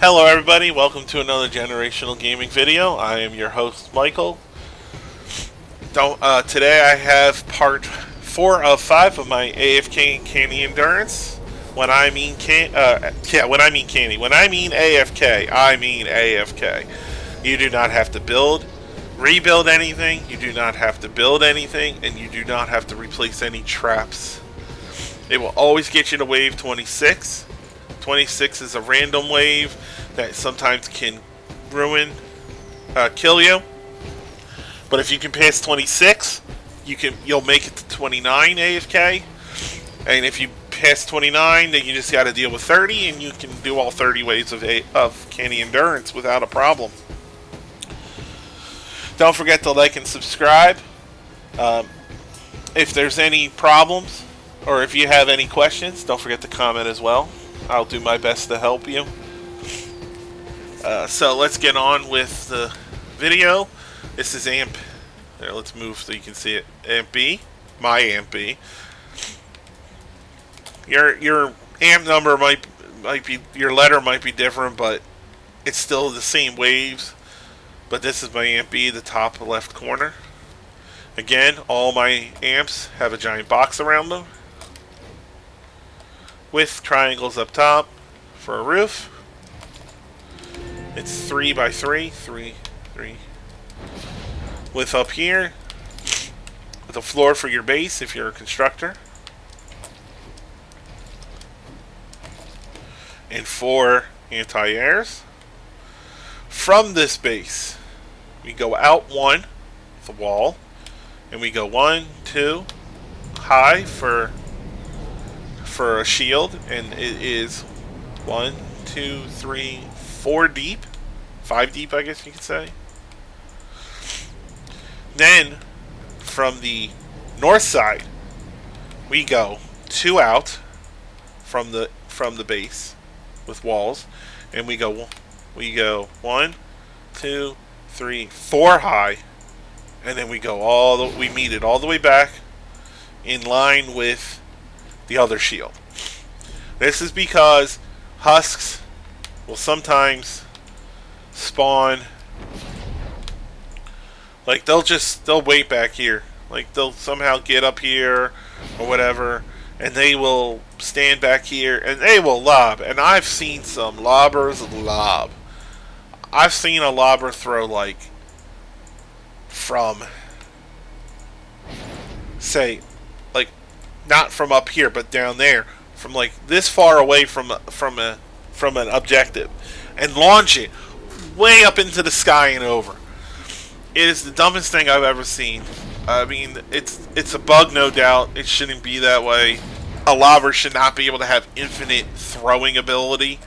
Hello everybody, welcome to another generational gaming video. I am your host Michael. Today I have part 4 of 5 of my AFK Canny endurance. When I mean Canny, when I mean AFK, I mean AFK. You do not have to rebuild anything, you do not have to build anything, and you do not have to replace any traps. It will always get you to wave 26. 26 is a random wave that sometimes can kill you. But if you can pass 26, you'll make it to 29 AFK. And if you pass 29, then you just got to deal with 30, and you can do all 30 waves of Canny endurance without a problem. Don't forget to like and subscribe. If there's any problems, or if you have any questions, don't forget to comment as well. I'll do my best to help you. So let's get on with the video. This is AMP. There, let's move so you can see it. AMP B, my AMP B. Your AMP number might be, your letter might be different, but it's still the same waves. But this is my AMP B, the top left corner. Again, all my amps have a giant box around them, with triangles up top for a roof. It's 3 by 3, 3. With up here, with a floor for your base if you're a constructor, and 4 anti-airs. From this base, we go out 1 with a wall, and we go 1, 2 high for a shield, and it is 1, 2, 3, 4 deep, 5 deep, I guess you could say. Then from the north side, we go 2 out from the base with walls, and we go 1, 2, 3, 4 high, and then we meet it all the way back in line with the other shield. This is because husks will sometimes spawn, like they'll wait back here, like they'll somehow get up here or whatever, and they will stand back here and they will lob. And I've seen some lobbers lob. I've seen a lobber throw like from, say, like not from up here but down there, from like this far away from an objective, and launch it way up into the sky and over. It is the dumbest thing I've ever seen. I mean, it's a bug, no doubt. It shouldn't be that way. A lobber should not be able to have infinite throwing ability,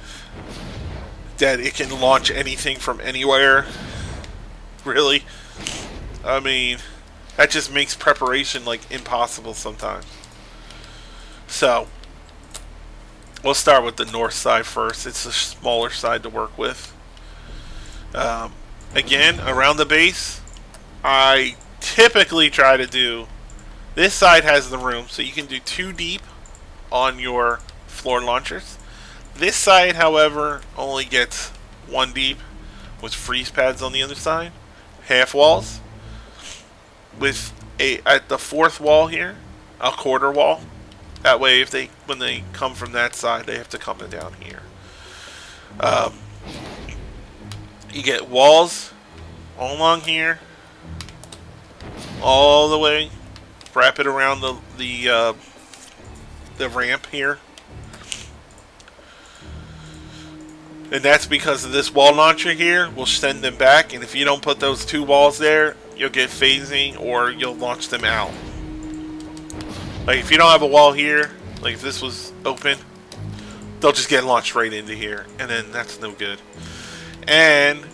that it can launch anything from anywhere. Really, I mean, that just makes preparation like impossible sometimes. So we'll start with the north side first. It's the smaller side to work with. Again, around the base, I typically try to do, this side has the room, so you can do 2 deep on your floor launchers. This side, however, only gets 1 deep with freeze pads on the other side, half walls, with at the 4th wall here, a quarter wall. That way, when they come from that side, they have to come down here. You get walls all along here, all the way, wrap it around the ramp here, and that's because of this wall launcher here will send them back. And if you don't put those 2 walls there, you'll get phasing or you'll launch them out. Like if you don't have a wall here, like if this was open, they'll just get launched right into here, and then that's no good. And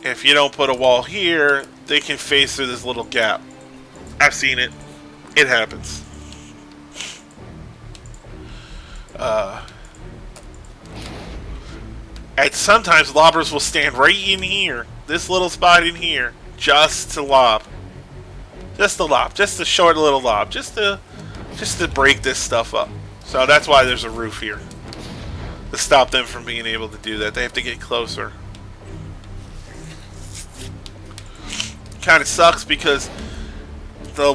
if you don't put a wall here, they can phase through this little gap. I've seen it. It happens. And sometimes lobbers will stand right in here, this little spot in here, just to lob. Just to lob. Just a short little lob. Just to break this stuff up. So that's why there's a roof here. to stop them from being able to do that. They have to get closer. Kind of sucks because the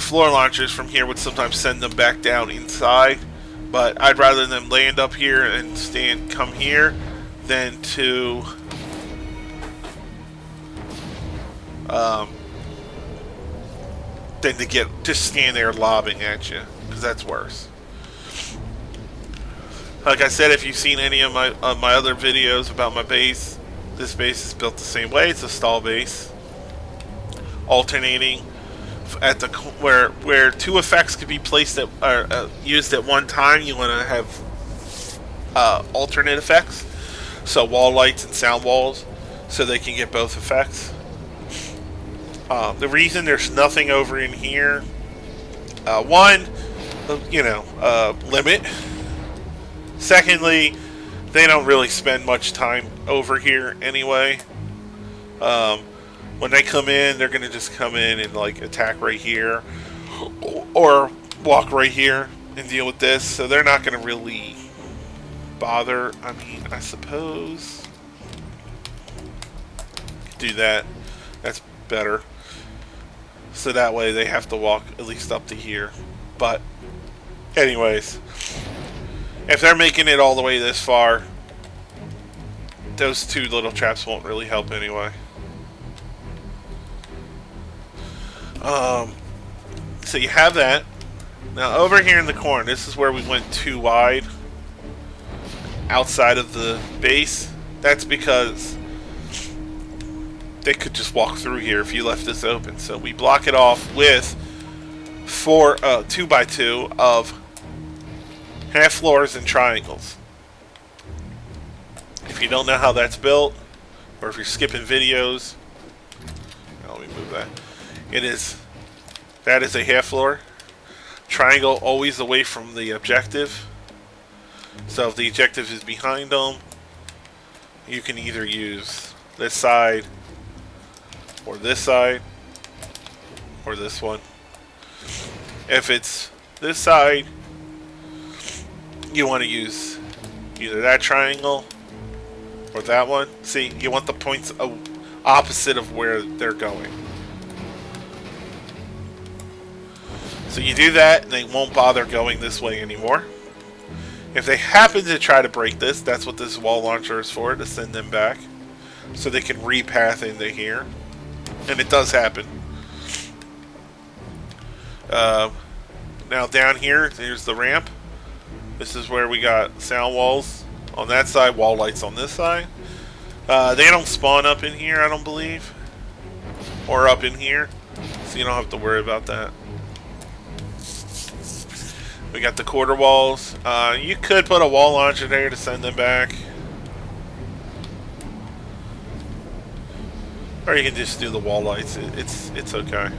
floor launchers from here would sometimes send them back down inside. But I'd rather them land up here and come here than to just stand there lobbing at you, because that's worse. Like I said, if you've seen any of my other videos about my base, this base is built the same way. It's a stall base, alternating at the where two effects could be placed at used at one time. You want to have alternate effects, so wall lights and sound walls, so they can get both effects. The reason there's nothing over in here, one, limit. Secondly, they don't really spend much time over here anyway. When they come in, they're gonna just come in and like attack right here, or walk right here and deal with this. So they're not gonna really bother. I mean, I suppose do that. That's better. So that way they have to walk at least up to here. But anyways, if they're making it all the way this far, those two little traps won't really help anyway. So you have that. Now over here in the corner, this is where we went too wide outside of the base. That's because they could just walk through here if you left this open. So we block it off with 2x2 of half floors and triangles. If you don't know how that's built, or if you're skipping videos, let me move that. That is a half floor. Triangle always away from the objective. So if the objective is behind them, you can either use this side, or this side, or this one. If it's this side, you want to use either that triangle or that one. See, you want the points opposite of where they're going. So you do that, and they won't bother going this way anymore. If they happen to try to break this, that's what this wall launcher is for, to send them back, so they can repath into here. And it does happen. Now down here, there's the ramp. This is where we got sound walls on that side, wall lights on this side. They don't spawn up in here, I don't believe. Or up in here. So you don't have to worry about that. We got the quarter walls. You could put a wall launcher there to send them back. Or you can just do the wall lights. It's okay.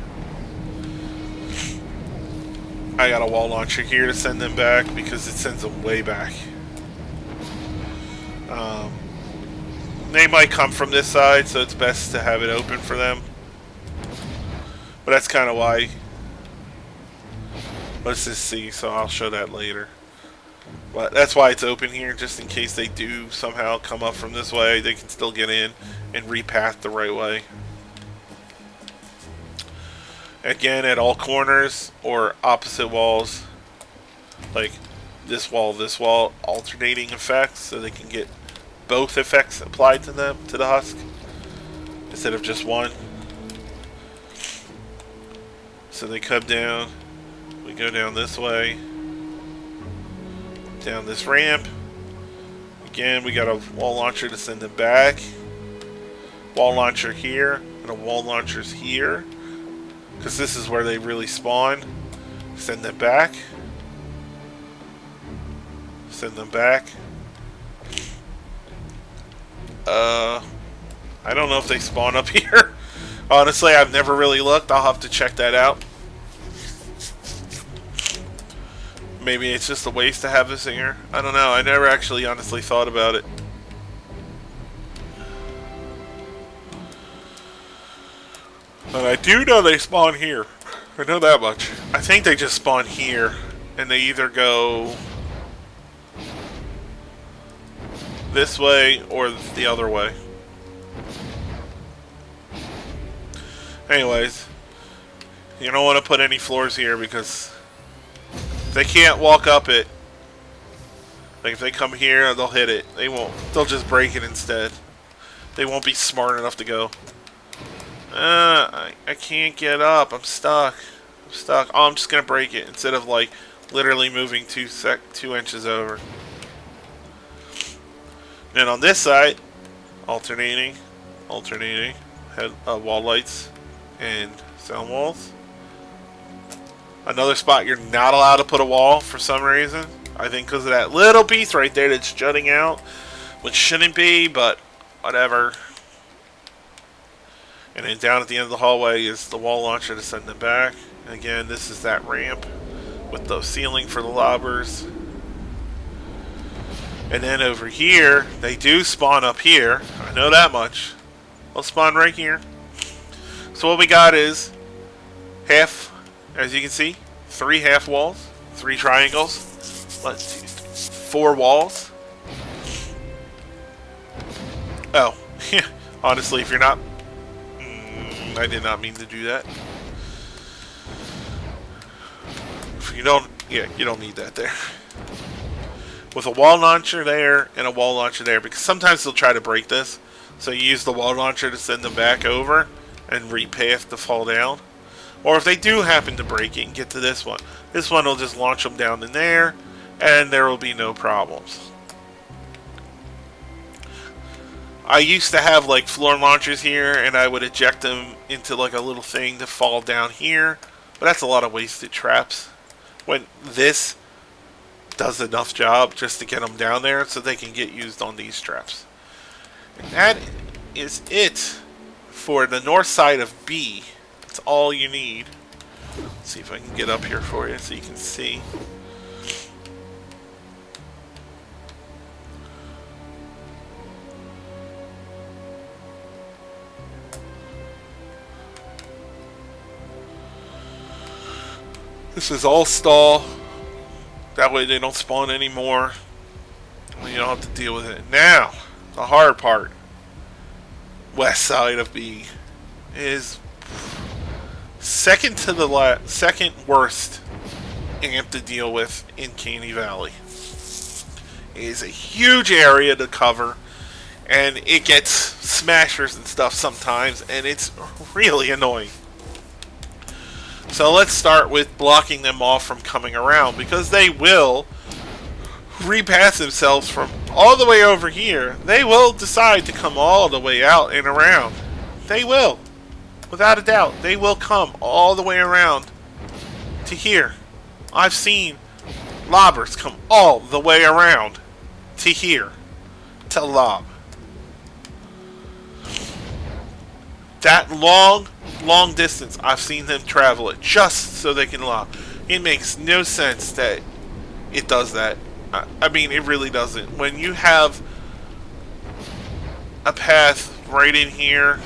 I got a wall launcher here to send them back because it sends them way back. They might come from this side, so it's best to have it open for them. But that's kind of why. Let's just see, so I'll show that later. But that's why it's open here, just in case they do somehow come up from this way, they can still get in and repath the right way. Again, at all corners or opposite walls, like this wall, alternating effects, so they can get both effects applied to them, to the husk, instead of just one. So they come down, we go down this way, down this ramp. Again, we got a wall launcher to send them back. Wall launcher here, and a wall launcher's here, because this is where they really spawn. Send them back. Send them back. I don't know if they spawn up here. Honestly, I've never really looked. I'll have to check that out. Maybe it's just a waste to have this here. I don't know. I never actually honestly thought about it. But I do know they spawn here. I know that much. I think they just spawn here. And they either go... this way or the other way. Anyways, you don't want to put any floors here because they can't walk up it. Like if they come here, they'll hit it. They won't. They'll just break it instead. They won't be smart enough to go. I can't get up. I'm stuck. I'm stuck. Oh, I'm just gonna break it instead of like literally moving 2 inches over. And on this side, alternating, had wall lights and sound walls. Another spot you're not allowed to put a wall for some reason. I think because of that little piece right there that's jutting out, which shouldn't be, but whatever. And then down at the end of the hallway is the wall launcher to send them back. And again, this is that ramp with the ceiling for the lobbers. And then over here, they do spawn up here. I know that much. They'll spawn right here. So what we got is half, as you can see, 3 half walls, 3 triangles, 4 walls. Oh, honestly, if you're not, I did not mean to do that. If you don't, yeah, you don't need that there. With a wall launcher there and a wall launcher there, because sometimes they'll try to break this. So you use the wall launcher to send them back over and repath to fall down. Or if they do happen to break it and get to this one will just launch them down in there and there will be no problems. I used to have like floor launchers here and I would eject them into like a little thing to fall down here. But that's a lot of wasted traps. When this does enough job just to get them down there so they can get used on these traps. And that is it for the north side of B. That's all you need. Let's see if I can get up here for you so you can see. This is all stall. That way they don't spawn anymore. You don't have to deal with it. Now, the hard part. West side of B is second worst amp to deal with in Canny Valley. It is a huge area to cover, and it gets smashers and stuff sometimes, and it's really annoying. So let's start with blocking them off from coming around, because they will repass themselves from all the way over here. They will decide to come all the way out and around. They will. Without a doubt. They will come all the way around to here. I've seen lobbers come all the way around to here to lob. That long distance, I've seen them travel it just so they can lob. It makes no sense that it does that. I mean, it really doesn't. When you have a path right in here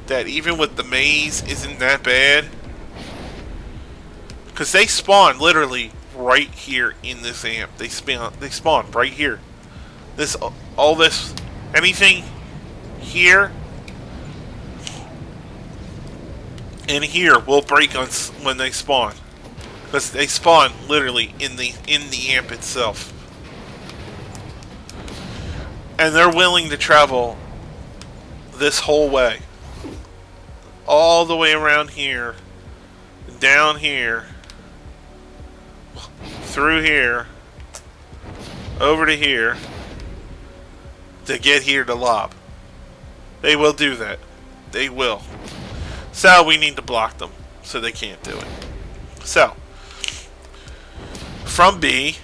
that even with the maze isn't that bad, because they spawn literally right here in this amp. They spawn right here. Anything here and here will break on when they spawn, because they spawn literally in the amp itself, and they're willing to travel this whole way, all the way around here, down here, through here, over to here, to get here to lob. They will do that. They will. So we need to block them so they can't do it. So from B,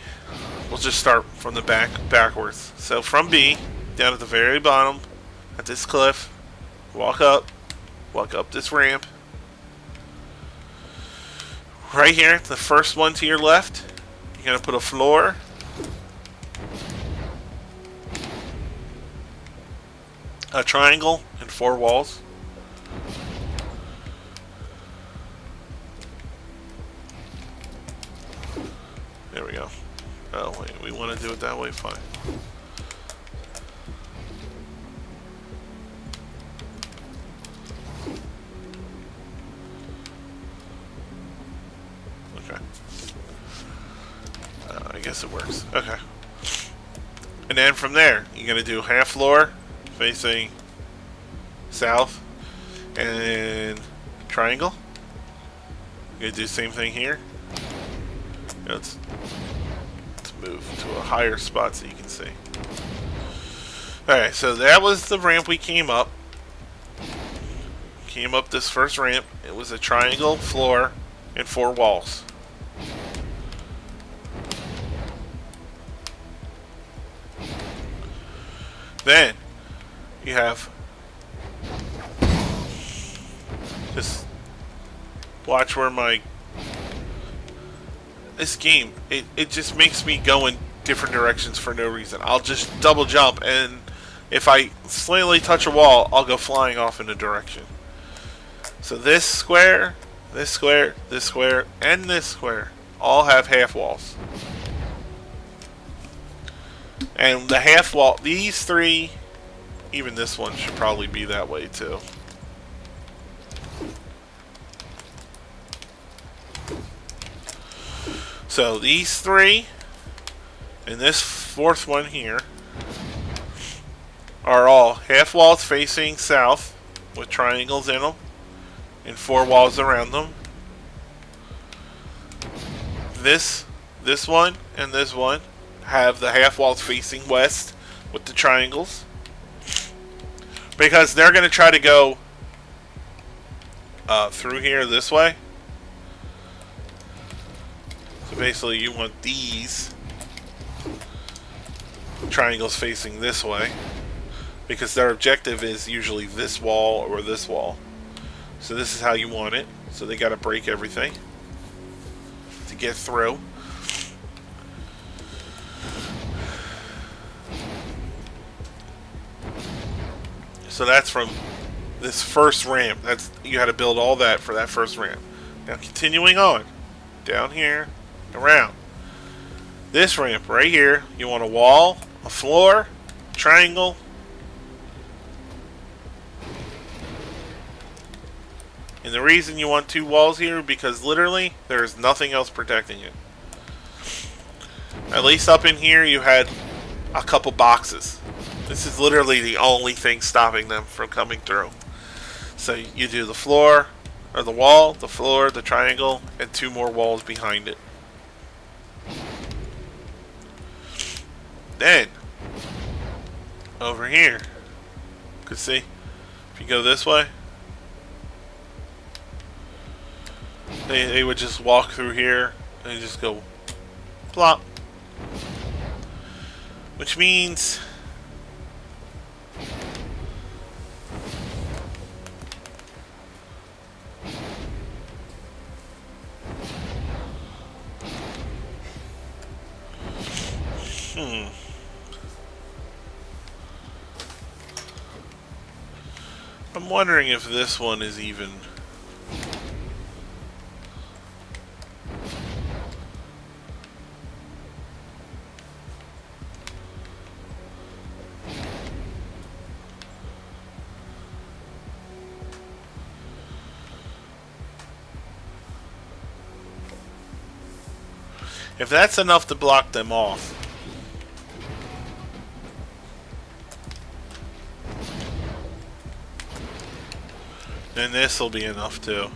we'll just start from the backwards. So from B, down at the very bottom, at this cliff, walk up this ramp. Right here, the first one to your left, you're going to put a floor. A triangle and 4 walls. There we go. Oh wait, we want to do it that way? Fine. guess it works. Okay. And then from there, you're going to do half floor facing south and triangle. You're going to do the same thing here. Let's move to a higher spot so you can see. Alright, so that was the ramp we came up. Came up this first ramp. It was a triangle floor and 4 walls. Then you have, just watch where this game, it just makes me go in different directions for no reason. I'll just double jump, and if I slightly touch a wall, I'll go flying off in a direction. So this square, this square, this square, and this square all have half walls. And the half wall, these 3, even this one should probably be that way too. So these 3 and this 4th one here are all half walls facing south with triangles in them and 4 walls around them. This one and this one have the half walls facing west with the triangles, because they're going to try to go through here this way. So basically you want these triangles facing this way, because their objective is usually this wall or this wall. So this is how you want it. So they got to break everything to get through. So that's from this first ramp. You had to build all that for that first ramp. Now continuing on, down here, around. This ramp right here, you want a wall, a floor, triangle, and the reason you want 2 walls here, because literally there is nothing else protecting it. At least up in here you had a couple boxes. This is literally the only thing stopping them from coming through. So you do the floor, or the wall, the floor, the triangle, and 2 more walls behind it. Then, over here, you can see, if you go this way, they would just walk through here, and just go plop. Which means I'm wondering if this one is even. If that's enough to block them off. Then this will be enough too.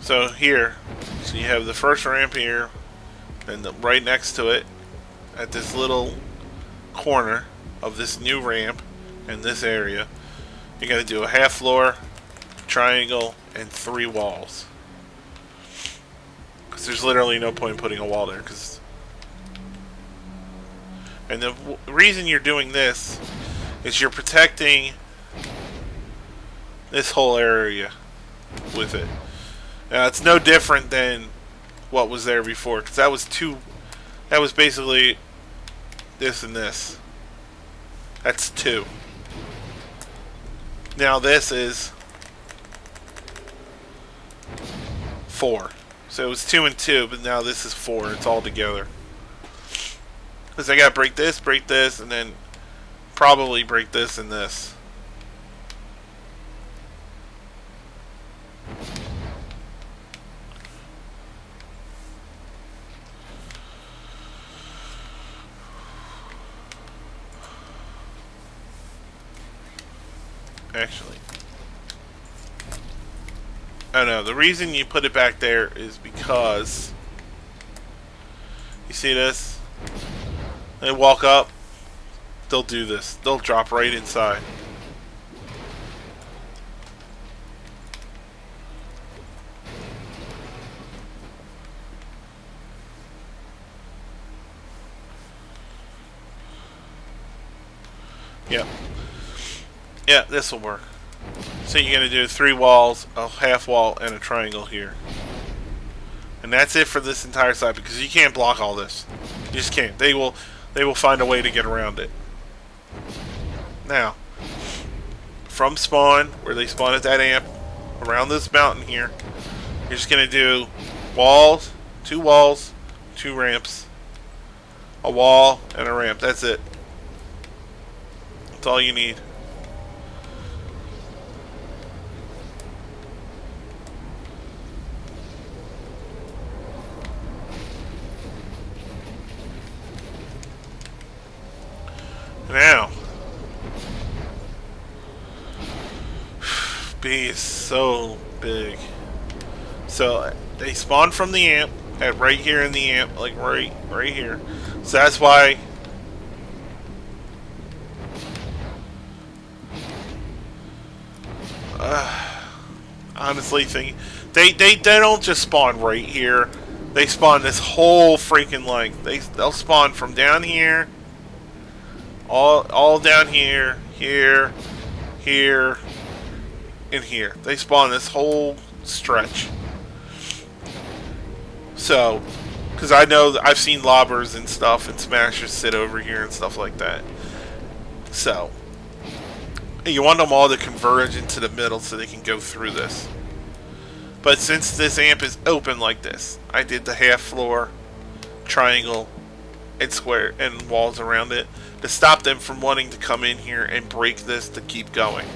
So here, so you have the first ramp here, and right next to it, at this little corner of this new ramp in this area, you got to do a half floor, triangle, and 3 walls. Because there's literally no point in putting a wall there. And the reason you're doing this is you're protecting this whole area with it. Now it's no different than what was there before, because that was basically this and this. That's 2. Now this is 4. So it was 2 and 2, but now this is 4. It's all together. Because I gotta break this, and then probably break this and this. actually. Oh no, the reason you put it back there is because you see this? They walk up, they'll do this. They'll drop right inside. Yeah. Yeah, this will work. So you're going to do 3 walls, a half wall, and a triangle here. And that's it for this entire side because you can't block all this. You just can't. They will find a way to get around it. Now, from spawn, where they spawn at that amp, around this mountain here, you're just going to do walls, 2 ramps, a wall, and a ramp. That's it. That's all you need. Now, B is so big. So they spawn from the amp at right here in the amp, like right here. So that's why. Honestly, they don't just spawn right here. They spawn this whole freaking length. They'll spawn from down here. All down here, here, and here. They spawn this whole stretch. So, because I know I've seen lobbers and stuff and smashers sit over here and stuff like that. So, you want them all to converge into the middle so they can go through this. But since this amp is open like this, I did the half floor, triangle, and square, and walls around it to stop them from wanting to come in here and break this to keep going.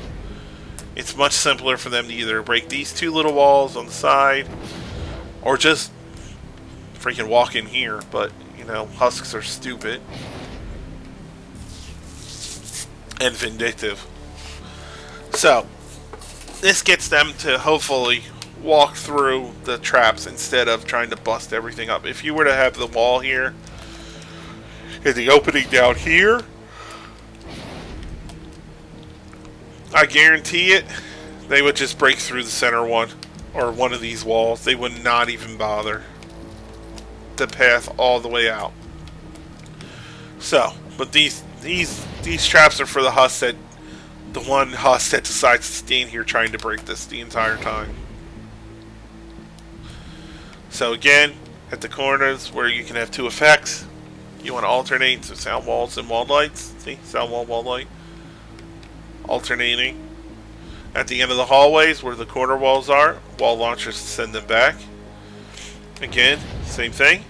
It's much simpler for them to either break these 2 little walls on the side or just freaking walk in here, but you know, husks are stupid and vindictive. So this gets them to hopefully walk through the traps instead of trying to bust everything up. If you were to have the wall here and the opening down here, I guarantee it, they would just break through the center one or one of these walls. They would not even bother the path all the way out. So, but these traps are for the husk that the one husk that decides to stay in here trying to break this the entire time. So again, at the corners where you can have 2 effects, you want to alternate to sound walls and wall lights. See, sound wall light, alternating. At the end of the hallways where the corner walls are, wall launchers to send them back. Again, same thing.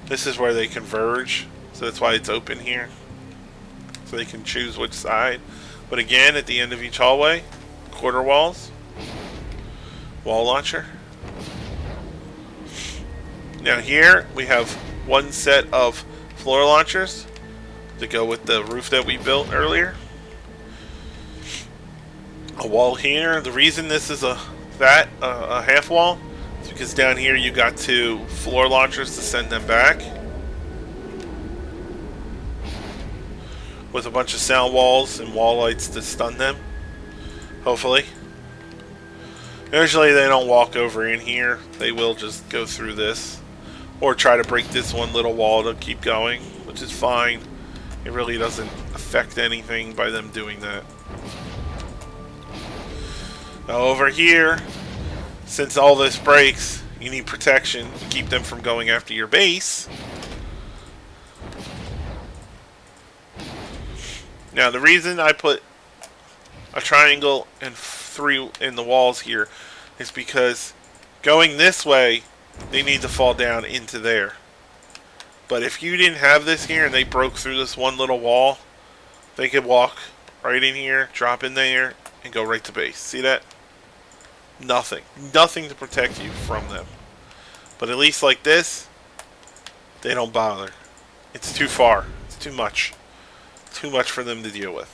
This is where they converge, so that's why it's open here, so they can choose which side. But again, at the end of each hallway, quarter walls, wall launcher. Now here we have 1 set of floor launchers to go with the roof that we built earlier. A wall here. The reason this is a half wall is because down here you got 2 floor launchers to send them back, with a bunch of sound walls and wall lights to stun them, hopefully. Usually they don't walk over in here. They will just go through this or try to break this one little wall to keep going, which is fine. It really doesn't affect anything by them doing that. Now over here, since all this breaks, you need protection to keep them from going after your base. Now the reason I put a triangle and 3 in the walls here is because going this way, they need to fall down into there. But if you didn't have this here and they broke through this one little wall, they could walk right in here, drop in there, and go right to base. See that? Nothing. Nothing to protect you from them. But at least like this, they don't bother. It's too far. It's too much. Too much for them to deal with.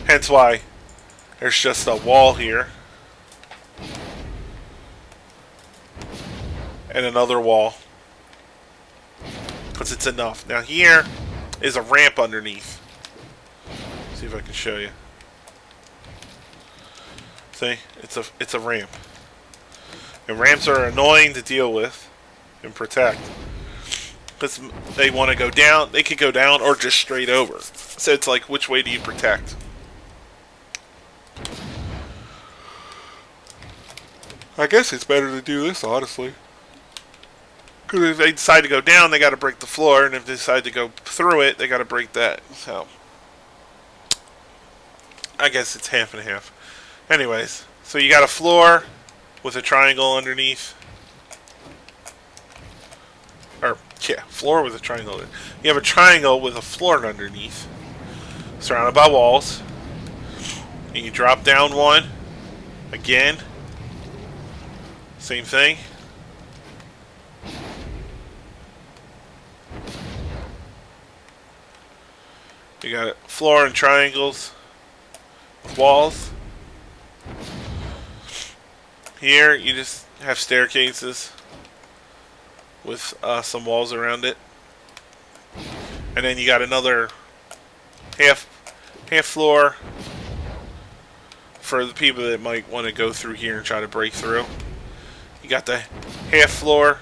Hence why there's just a wall here. And another wall. Because it's enough. Now here is a ramp underneath. See if I can show you. See? It's a ramp. And ramps are annoying to deal with and protect. Because they want to go down. They could go down or just straight over. So it's like, which way do you protect? I guess it's better to do this, honestly. Because if they decide to go down, they got to break the floor. And if they decide to go through it, they got to break that. So I guess it's half and half. Anyways, so you got a floor with a triangle underneath. Or, yeah, floor with a triangle. You have a triangle with a floor underneath, surrounded by walls. And you drop down one. Again. Same thing. You got floor and triangles with walls. Here you just have staircases with some walls around it, and then you got another half floor for the people that might want to go through here and try to break through. You got the half floor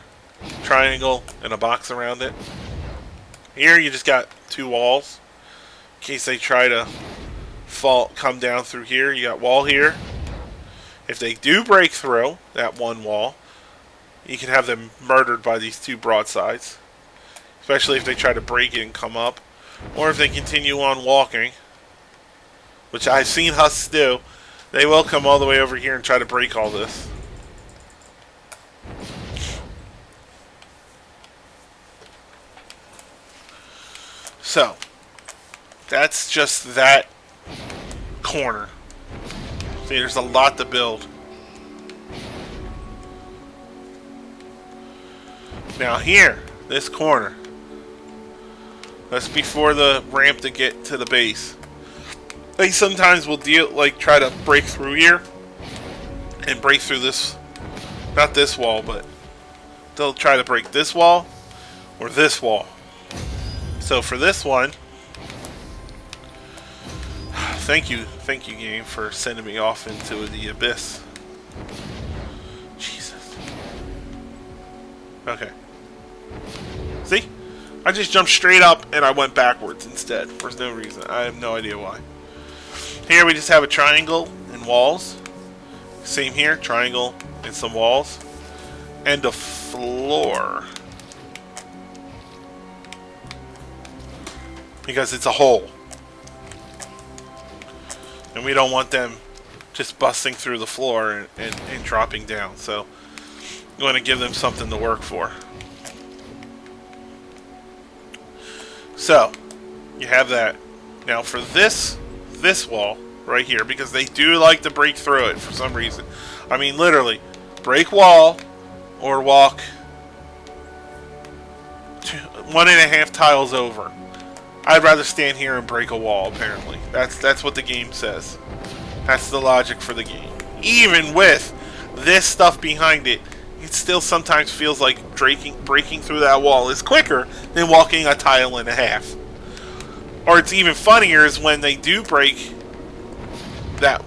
triangle and a box around it. Here you just got two walls in case they try to come down through here. You got wall here. If they do break through that one wall, you can have them murdered by these two broadsides. Especially if they try to break it and come up. Or if they continue on walking, which I've seen husks do, they will come all the way over here and try to break all this. So, that's just that corner. See, there's a lot to build. Now here, this corner. That's before the ramp to get to the base. They sometimes will try to break through here and break through this, not this wall, but they'll try to break this wall or this wall. So for this one, thank you game for sending me off into the abyss. Jesus. Okay. See? I just jumped straight up and I went backwards instead for no reason. I have no idea why. Here we just have a triangle and walls. Same here, triangle and some walls. And a floor. Because it's a hole. And we don't want them just busting through the floor and dropping down. So we want to give them something to work for. So you have that. Now for this wall right here, because they do like to break through it for some reason. I mean, literally, break wall or walk 1.5 tiles over. I'd rather stand here and break a wall, apparently. That's what the game says. That's the logic for the game. Even with this stuff behind it, it still sometimes feels like breaking through that wall is quicker than walking a tile and a half. Or it's even funnier is when they do break that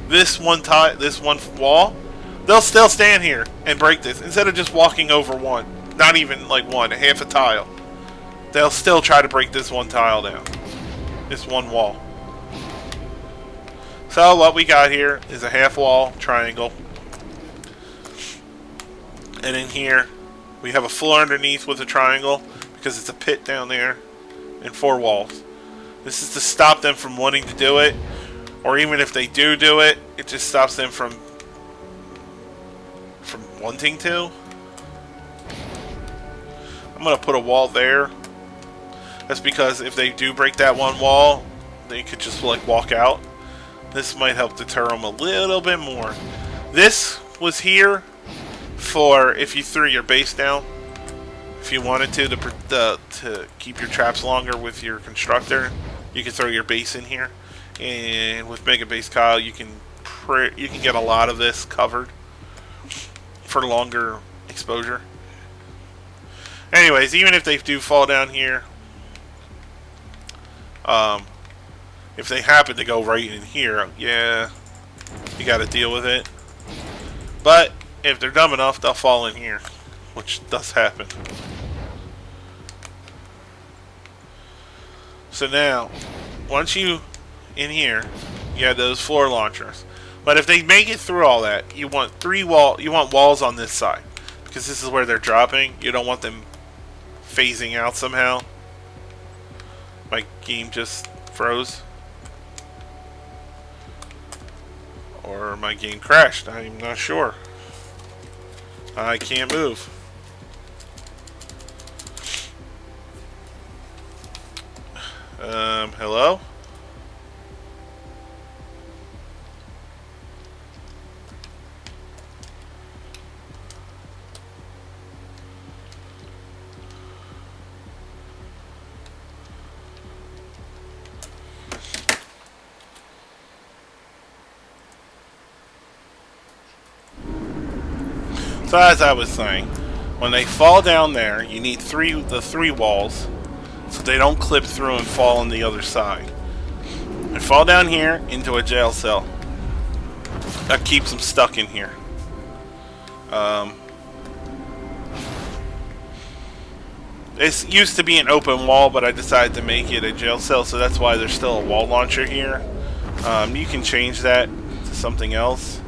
this one wall, they'll still stand here and break this instead of just walking over one. Not even like one, half a tile. They'll still try to break this one tile down. This one wall. So what we got here is a half wall triangle. And in here we have a floor underneath with a triangle because it's a pit down there and 4 walls. This is to stop them from wanting to do it, or even if they do it, it just stops them from wanting to. I'm going to put a wall there. That's because if they do break that one wall, they could just like walk out. This might help deter them a little bit more. This was here for if you threw your base down. If you wanted to keep your traps longer with your constructor, you can throw your base in here, and with Mega Base Kyle, you can get a lot of this covered for longer exposure. Anyways, even if they do fall down here, if they happen to go right in here, yeah, you got to deal with it. But if they're dumb enough, they'll fall in here, which does happen. So now, once you in here, you have those floor launchers. But if they make it through all that, you want walls on this side, because this is where they're dropping. You don't want them phasing out somehow. My game just froze, or my game crashed. I'm not sure. I can't move. Hello? So as I was saying, when they fall down there, you need the three walls, so they don't clip through and fall on the other side. They fall down here into a jail cell. That keeps them stuck in here. This used to be an open wall, but I decided to make it a jail cell, so that's why there's still a wall launcher here. You can change that to something else.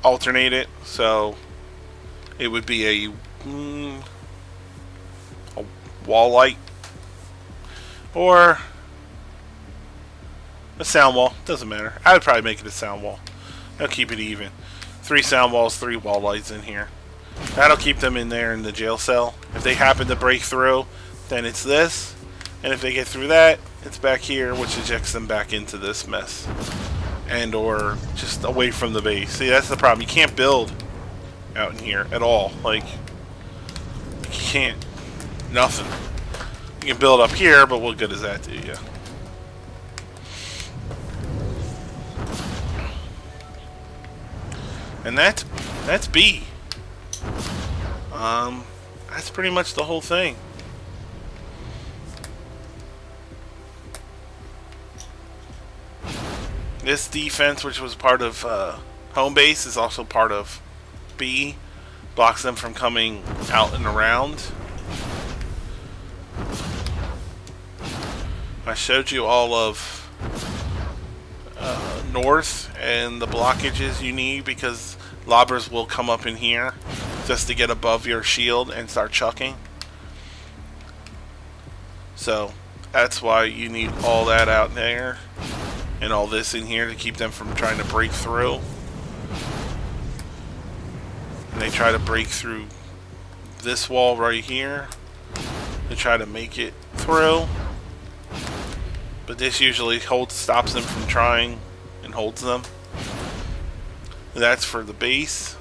Alternate it, so it would be a wall light or a sound wall. Doesn't matter. I would probably make it a sound wall. I'll keep it even. 3 sound walls, 3 wall lights in here. That'll keep them in there in the jail cell. If they happen to break through, then it's this, and if they get through that, it's back here, which ejects them back into this mess. And or just away from the base. See, that's the problem. You can't build out in here at all. Like, you can't. Nothing. You can build up here, but what good does that do you? And that's B. That's pretty much the whole thing. This defense, which was part of home base, is also part of B. Blocks them from coming out and around. I showed you all of north and the blockages you need, because lobbers will come up in here just to get above your shield and start chucking. So that's why you need all that out there. And all this in here to keep them from trying to break through. And they try to break through this wall right here. They try to make it through. But this usually stops them from trying and holds them. That's for the base.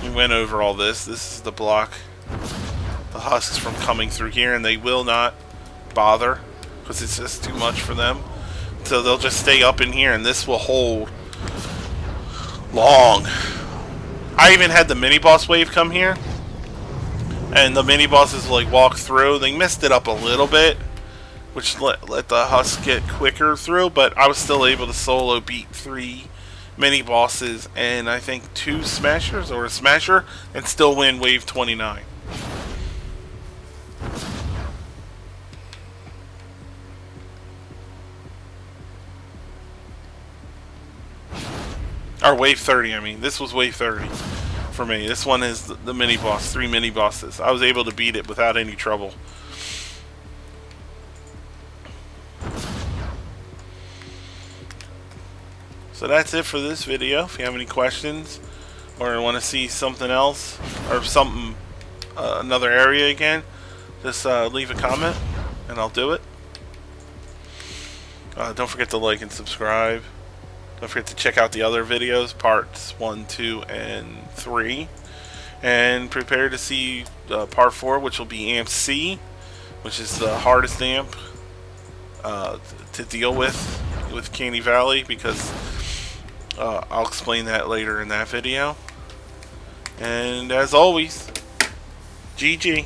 We went over all this. This is the block the husks from coming through here, and they will not bother, because it's just too much for them. So they'll just stay up in here, and this will hold long. I even had the mini boss wave come here, and the mini bosses like walk through. They messed it up a little bit, which let the husks get quicker through, but I was still able to solo beat 3 mini bosses and I think 2 smashers or a smasher, and still win wave 29. Or wave 30, I mean. This was wave 30 for me. This one is the mini boss, 3 mini bosses. I was able to beat it without any trouble. So that's it for this video. If you have any questions or want to see something else or something, another area again, just leave a comment and I'll do it. Don't forget to like and subscribe. Don't forget to check out the other videos, parts 1, 2, and 3. And prepare to see part 4, which will be amp C, which is the hardest amp to deal with Canny Valley, because I'll explain that later in that video. And as always, GG.